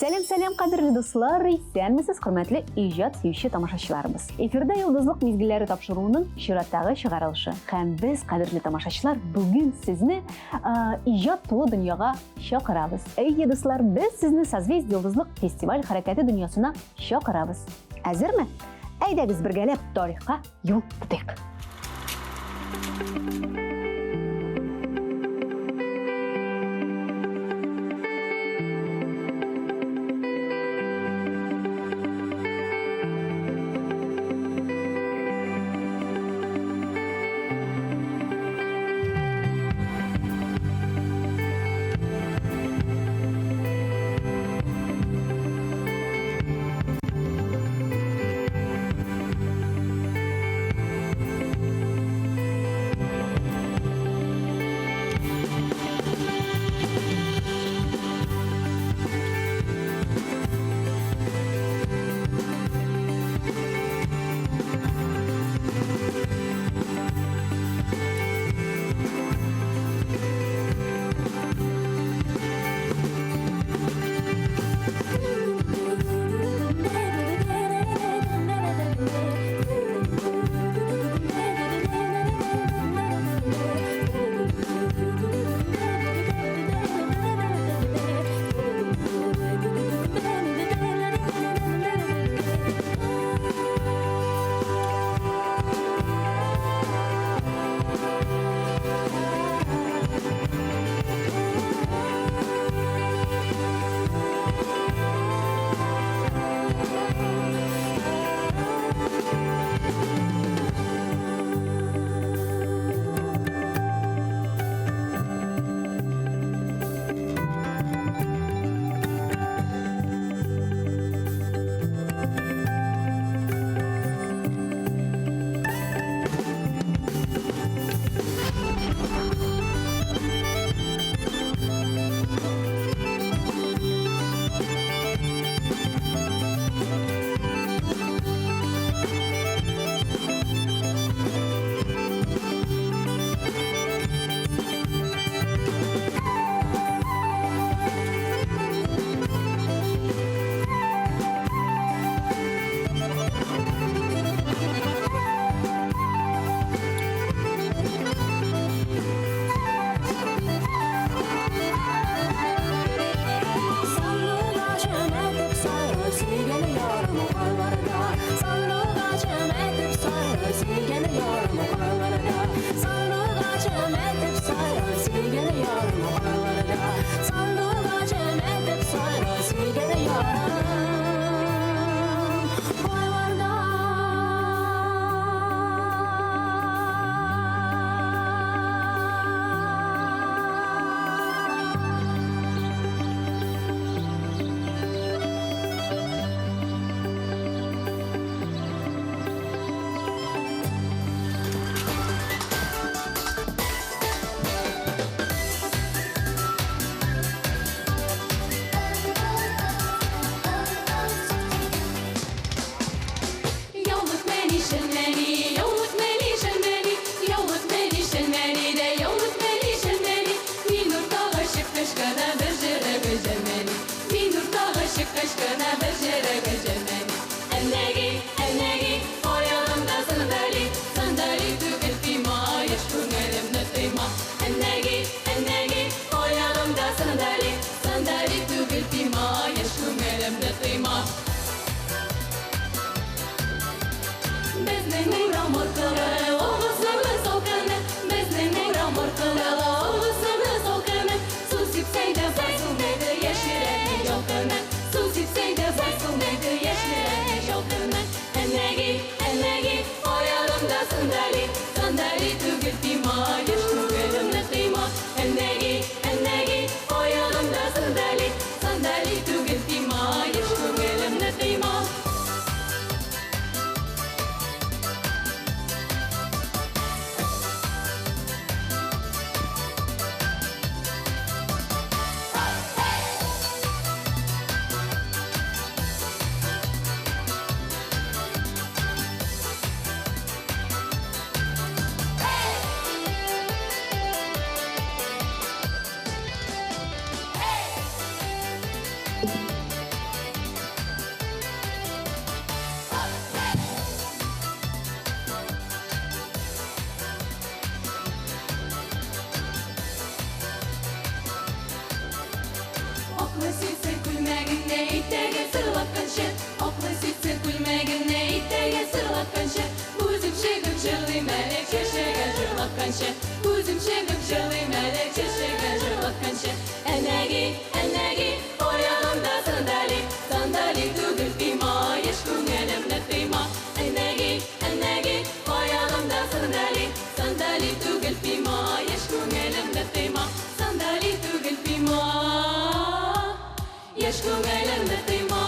Сәлем қадірлі достар, сәлемсіз құрметлі ижад сүйуші тамашашыларымыз. Эфирда йылдызлык мезгилләре тапшыруының чираттагы чыгарылышы. Һәм без, кадерле тамашачылар, бүген сезне ижад тулы дөньяга чакырабыз. Әйе достар, без сезне Созвездие йылдызлык фестиваль хәрәкәте дөньясына чакырабыз. Әзерме? Әйдәгез бергәләп тарихка юл тотыйк. жатқанша көзім шегіп жылым әлі шешегін жырлатқанша әнәге оянымда сандали түгіл қима еш көңілімді қима әнәге оянымда сандали түгіл қима еш көңілімді қима сандали түгіл қима еш көңілімді қима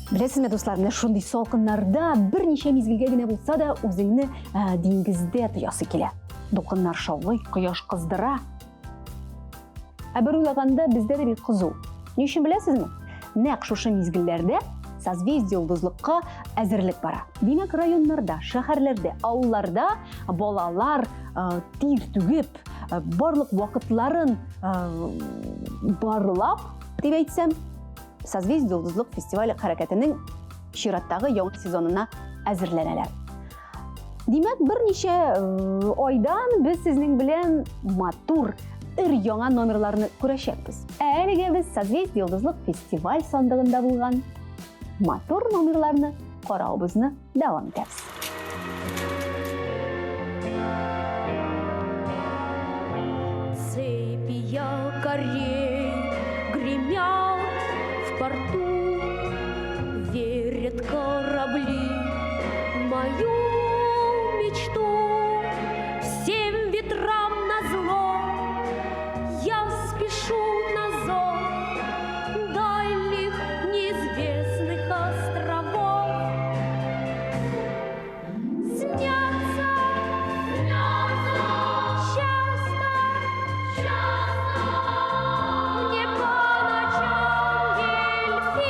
Білесізме, достар, менә шундый салкыннарда берничә мизгелгә генә булса да үзеңне диңгездә тоясы килә. Дулкыннар шаулый, кояш кыздыра. Бер уйлаганда бездә дә бик кызу. Ни өчен беләсезме? Нәкъ шушы мизгелләрдә созвездие йолдызлыкка әзерлек бара. Димәк, районнарда, шәһәрләрдә, авылларда балалар тир түгеп, барлык вакытларын барлап, дип әйтсәм, созвездие йолдызлык фестивале хәрәкәтенең чираттагы яңа сезонына әзерләнәләр. Димәк, берничә айдан без сезнең белән матур яңа номерларны күрәчәкбез. Әлегә без созвездие йолдызлык фестиваль сандыгында булган матур номерларны караубызны дәвам итәбез. Цепи якорей гремят в порту, верят корабли в мою мечту. Всем ветрам назло я спешу на зов дальних неизвестных островов. Снятся часто мне по ночам дельфины.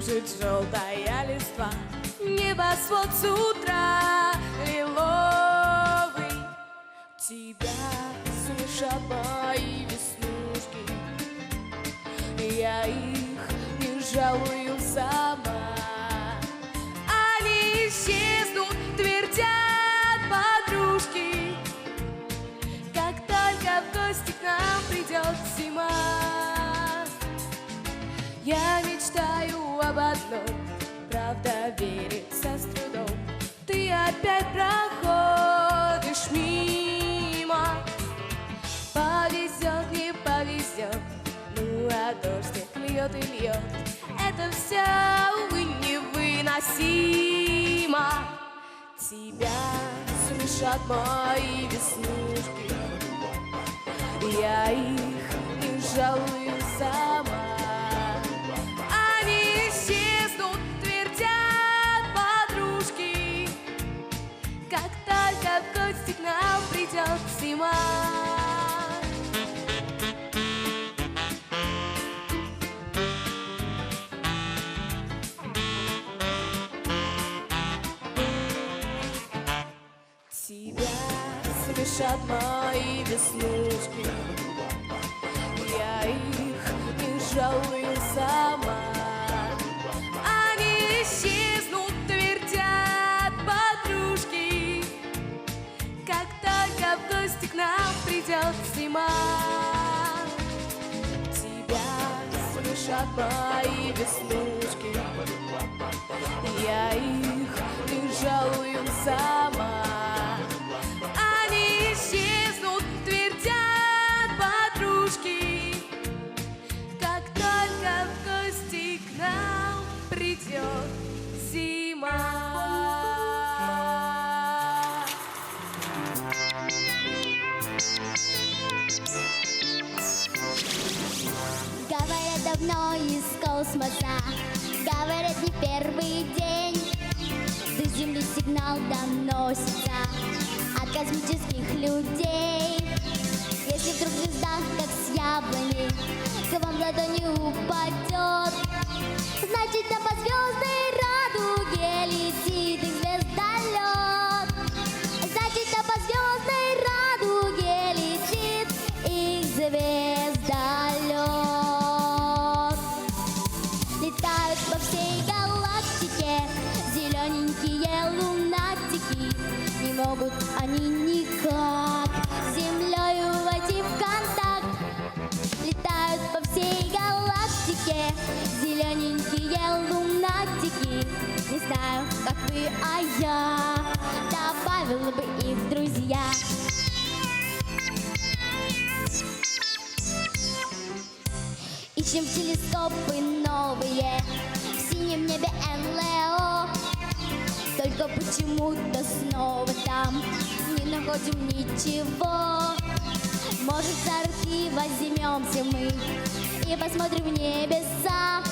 кружит желтая листва. Небосвод с утра лиловый. Тебя смешат мои веснушки, я их не жалую сама. Они исчезнут, твердят подружки, как только в гости к нам придет зима. Я мечтаю об одном, правда верится с трудом. Ты опять проходишь мимо. Повезет, не повезет, ну а дождик льет и льет. Это все, увы, невыносимо. Тебя смешат мои веснушки, я их не жалую сама. Они исчезнут, твердят подружки, как только в гости к нам придет зима. Тебя смешат мои веснушки, я их не жалую сама. Они исчезнут, твердят подружки, как только в гости к нам придет зима. Тебя смешат мои веснушки, я их не жалую сама. Они исчезнут, твердят подружки, как только в гости к нам придет зима. Говорят, давно из космоса, говорят, не первый день до Земли сигнал доносится от космических людей. Если вдруг звезда, как с яблони, к вам в ладони упадет, значит, там по звездной радуге летит их звездолет. Значит, там по звездной радуге летит их звездолет. Летают по всей галактике зелененькие лунатики. Не могут они никак с Землею войти в контакт. Летают по всей галактике зелененькие лунатики. Не знаю, как вы, а я добавила бы их в друзья. Ищем телескопы новые в синем небе НЛО. Только почему-то снова там не находим ничего. Может, за руки возьмемся мы и посмотрим в небеса.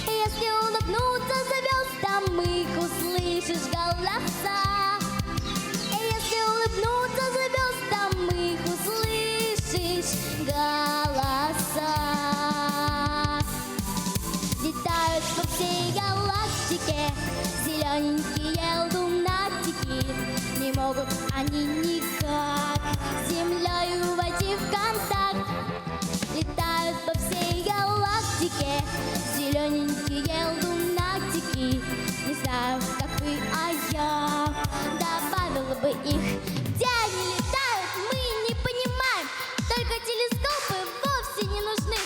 Если улыбнуться звездам, их услышишь голоса. Если улыбнуться звездам, их услышишь голоса. Летают по всей галактике зелененькие лунатики. Не могут они никак с Землею войти в контакт. Летают по всей галактике зелененькие лунатики. Не знаю, как вы, а я добавила бы их. Где они летают, мы не понимаем. Только телескопы вовсе не нужны.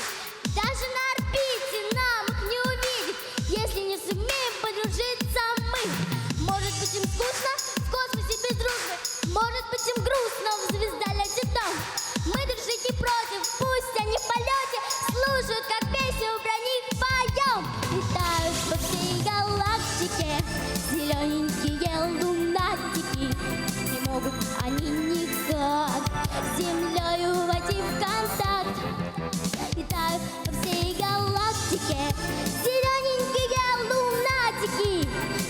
Даже на орбите нам их не увидеть, если не сумеем подружиться мы. Может быть, им скучно в космосе без дружбы, может быть, им грустно в звездолете там. Мы дружить не против, пусть они в полете слушают, как песню про них поем. Летают по всей галактике зелененькие лунатики. Не могут они никак с Землею войти в контакт. Летают по всей галактике зелененькие лунатики.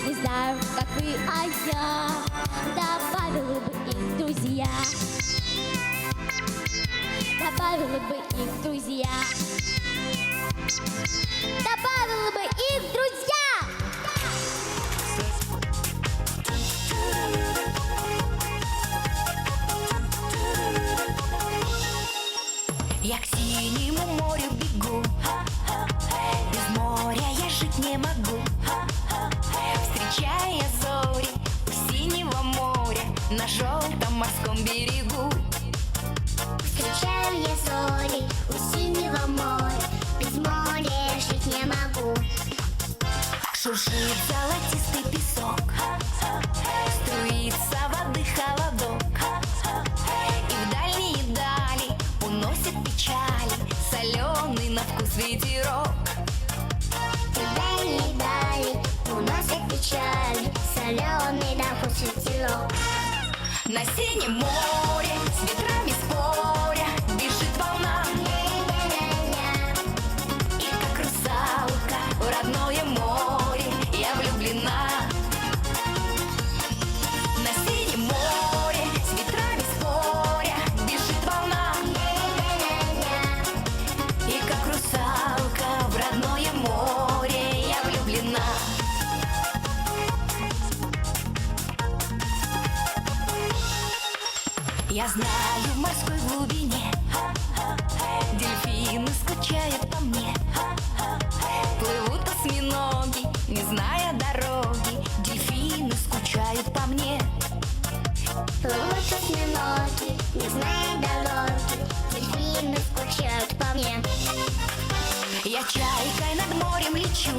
Не знаю, как вы, а я добавила бы их в друзья. Добавила бы их в друзья. добавила бы их в друзья. Я к синему морю бегу, без моря я жить не могу. Встречая зори у синего моря на желтом морском берегу. Встречаю я зори у синего моря, без моря я жить не могу. Шуршит золотистый песок, струится воды холодок, и в дальние дали уносит печали соленый на вкус ветерок. Дали, дали, уносят печали, соленый на вкус ветерок. На синем море с ветрами споря бежит волна, и как русалка в родное море я влюблена. На синем море с ветрами споря бежит волна, и как русалка в родное море я влюблена. Я знаю, в морской глубине дельфины скучают по мне. Плывут осьминоги, не зная дороги, дельфины скучают по мне. Плывут осьминоги, не зная дороги, дельфины скучают по мне. Я чайкой над морем лечу,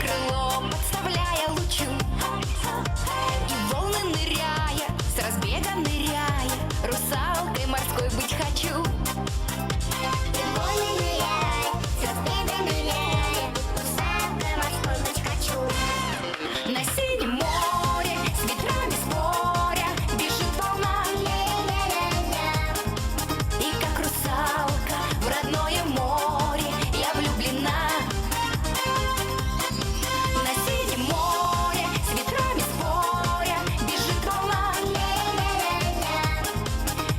крыло подставляя лучу, и волны ныряя, с разбега ныряя, русалкой морской быть хочу. И волны ныряя, с разбега ныряя, русалкой морской быть хочу. На синем море с ветрами споря бежит волна, и как русалка в родное море я влюблена. На синем море с ветрами споря бежит волна,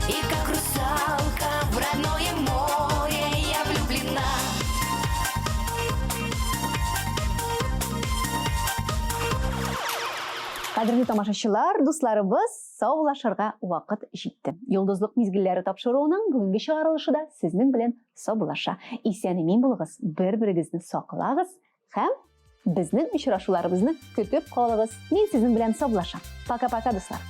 и как русалка в родное море я влюблена. Кадірлі тамашашылар, дусларыбыз, саулашырға вақыт жетті. Йолдызлық мезгіллері тапшыруының бүгінгі шығарылышы да сіздің білен саулаша. Исәнемен болығыз, бір-бірігізді сақылағыз, һәм біздің үшірашуларыбызны күтіп қалығыз. Мен сіздің білен саулаша. Пока-пока, дуслар.